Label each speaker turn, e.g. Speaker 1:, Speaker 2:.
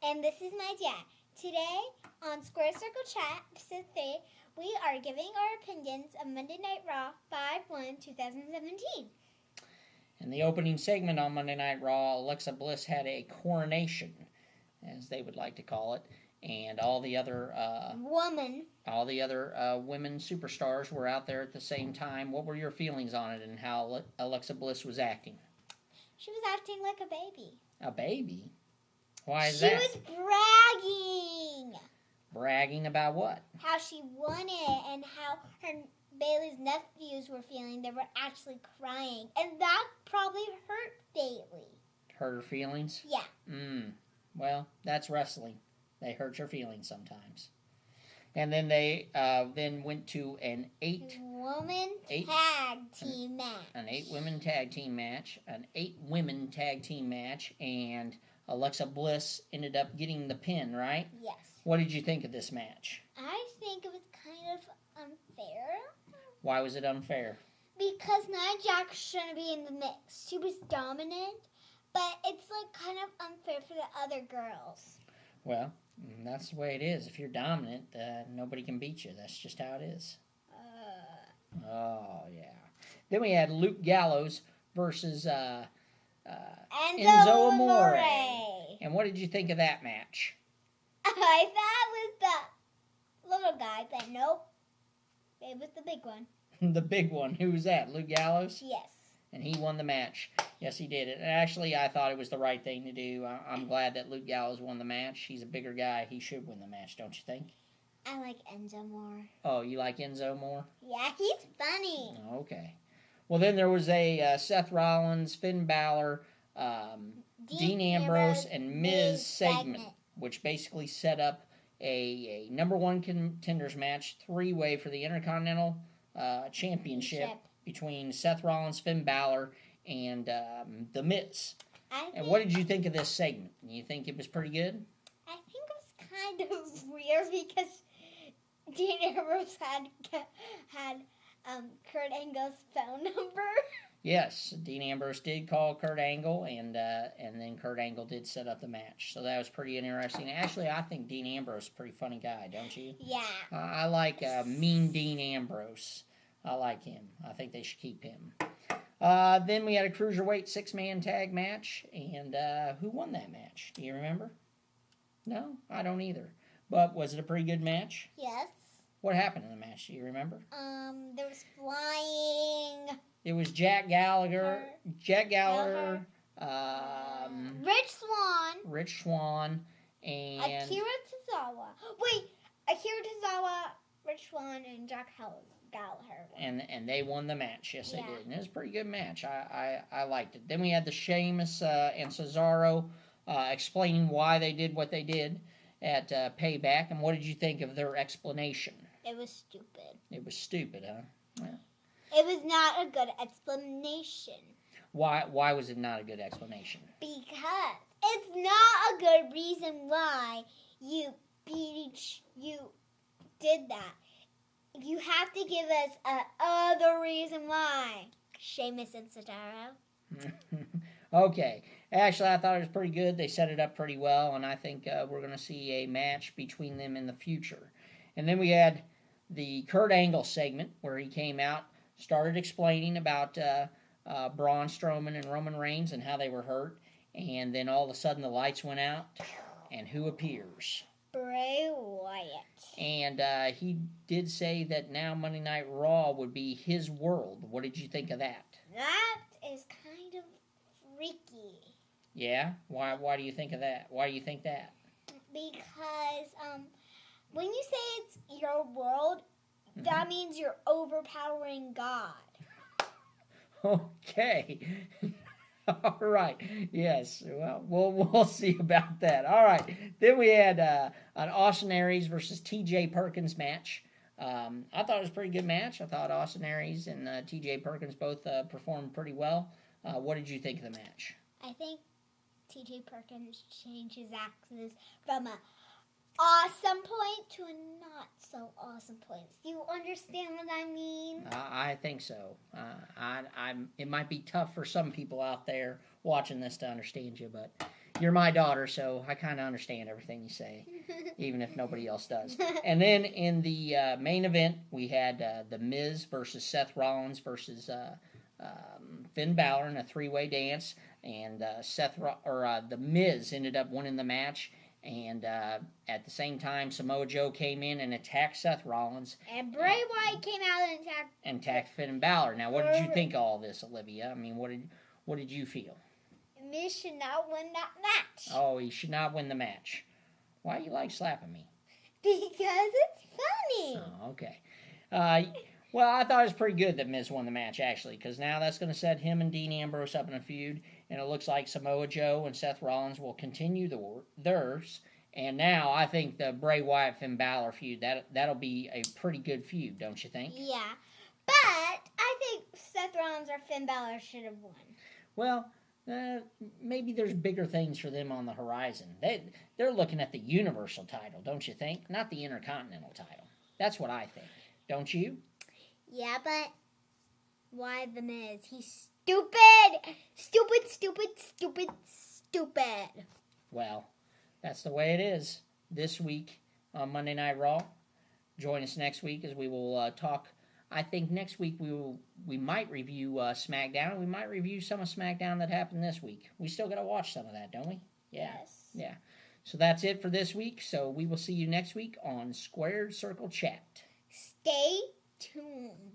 Speaker 1: And this is my dad. Today, on Square Circle Chat, episode 3, we are giving our opinions of Monday Night Raw 5/1/2017.
Speaker 2: In the opening segment on Monday Night Raw, Alexa Bliss had a coronation, as they would like to call it, and all the other women superstars were out there at the same time. What were your feelings on it and how Alexa Bliss was acting?
Speaker 1: She was acting like a baby.
Speaker 2: A baby? Why is that?
Speaker 1: She was bragging.
Speaker 2: Bragging about what?
Speaker 1: How she won it and how Bailey's nephews were feeling. They were actually crying. And that probably hurt Bailey.
Speaker 2: Hurt her feelings?
Speaker 1: Yeah.
Speaker 2: Well, that's wrestling. They hurt your feelings sometimes. And then they then went to an
Speaker 1: eight-women tag team match.
Speaker 2: An 8-women tag team match. An 8-women tag team match. And Alexa Bliss ended up getting the pin, right?
Speaker 1: Yes.
Speaker 2: What did you think of this match?
Speaker 1: I think it was kind of unfair.
Speaker 2: Why was it unfair?
Speaker 1: Because Nia Jax shouldn't be in the mix. She was dominant, but it's like kind of unfair for the other girls.
Speaker 2: Well, that's the way it is. If you're dominant, nobody can beat you. That's just how it is. Oh, yeah. Then we had Luke Gallows versus Enzo Amore. And what did you think of that match?
Speaker 1: I thought it was the little guy, but nope. It was the big one.
Speaker 2: The big one. Who was that? Luke Gallows?
Speaker 1: Yes.
Speaker 2: And he won the match. Yes, he did. And actually, I thought it was the right thing to do. I'm glad that Luke Gallows won the match. He's a bigger guy. He should win the match, don't you think?
Speaker 1: I like Enzo more.
Speaker 2: Oh, you like Enzo more?
Speaker 1: Yeah, he's funny.
Speaker 2: Okay. Well, then there was a Seth Rollins, Finn Balor, Dean Ambrose, and Miz segment, which basically set up a number one contenders match, 3-way for the Intercontinental Championship between Seth Rollins, Finn Balor, and The Miz. And what did you think of this segment? You think it was pretty good?
Speaker 1: I think it was kind of weird because Dean Ambrose had Kurt Angle's phone number.
Speaker 2: Yes, Dean Ambrose did call Kurt Angle, and then Kurt Angle did set up the match. So that was pretty interesting. Actually, I think Dean Ambrose is a pretty funny guy, don't you?
Speaker 1: Yeah.
Speaker 2: I like Mean Dean Ambrose. I like him. I think they should keep him. Then we had a Cruiserweight 6-man tag match, and who won that match? Do you remember? No, I don't either. But was it a pretty good match?
Speaker 1: Yes.
Speaker 2: What happened in the match? Do you remember?
Speaker 1: There was flying.
Speaker 2: It was Jack Gallagher,
Speaker 1: Rich
Speaker 2: Swann, and
Speaker 1: Akira Tozawa. Wait, Akira Tozawa, Rich Swann, and Jack Gallagher.
Speaker 2: And they won the match. Yes, they did. And it was a pretty good match. I liked it. Then we had the Sheamus and Cesaro explaining why they did what they did at Payback. And what did you think of their explanation?
Speaker 1: It was stupid.
Speaker 2: It was stupid, huh? Well,
Speaker 1: it was not a good explanation.
Speaker 2: Why was it not a good explanation?
Speaker 1: Because it's not a good reason why you did that. You have to give us another reason why. Sheamus and Cesaro.
Speaker 2: Okay. Actually, I thought it was pretty good. They set it up pretty well, and I think we're going to see a match between them in the future. And then we had the Kurt Angle segment where he came out, started explaining about Braun Strowman and Roman Reigns and how they were hurt. And then all of a sudden the lights went out, and who appears?
Speaker 1: Bray Wyatt.
Speaker 2: And he did say that now Monday Night Raw would be his world. What did you think of that?
Speaker 1: That is kind of freaky.
Speaker 2: Yeah? Why do you think of that? Why do you think that?
Speaker 1: Because when you say it's your world, that means you're overpowering God.
Speaker 2: Okay. All right. Yes. Well, we'll see about that. All right. Then we had an Austin Aries versus T.J. Perkins match. I thought it was a pretty good match. I thought Austin Aries and T.J. Perkins both performed pretty well. What did you think of the match?
Speaker 1: I think T.J. Perkins changed his axis from a awesome point to a not so awesome point. Do you understand what I mean?
Speaker 2: I think so. It might be tough for some people out there watching this to understand you, but you're my daughter, so I kind of understand everything you say, even if nobody else does. And then in the main event, we had The Miz versus Seth Rollins versus Finn Balor in a three-way dance, and The Miz ended up winning the match. And at the same time, Samoa Joe came in and attacked Seth Rollins.
Speaker 1: And Bray Wyatt came out and
Speaker 2: attacked Finn Balor. Now, what did you think of all this, Olivia? I mean, what did you feel?
Speaker 1: Miz should not win that match.
Speaker 2: Oh, he should not win the match. Why do you like slapping me?
Speaker 1: Because it's funny.
Speaker 2: Oh, okay. Well, I thought it was pretty good that Miz won the match, actually, because now that's going to set him and Dean Ambrose up in a feud, and it looks like Samoa Joe and Seth Rollins will continue theirs. And now I think the Bray Wyatt-Finn Balor feud, that'll be a pretty good feud, don't you think?
Speaker 1: Yeah, but I think Seth Rollins or Finn Balor should have won.
Speaker 2: Well, maybe there's bigger things for them on the horizon. They're looking at the Universal title, don't you think? Not the Intercontinental title. That's what I think. Don't you?
Speaker 1: Yeah, but why The Miz? He's stupid! Stupid, stupid, stupid, stupid.
Speaker 2: Well, that's the way it is this week on Monday Night Raw. Join us next week as we will talk. I think next week we might review SmackDown. We might review some of SmackDown that happened this week. We still got to watch some of that, don't we? Yeah.
Speaker 1: Yes.
Speaker 2: Yeah. So that's it for this week. So we will see you next week on Squared Circle Chat.
Speaker 1: Stay tuned.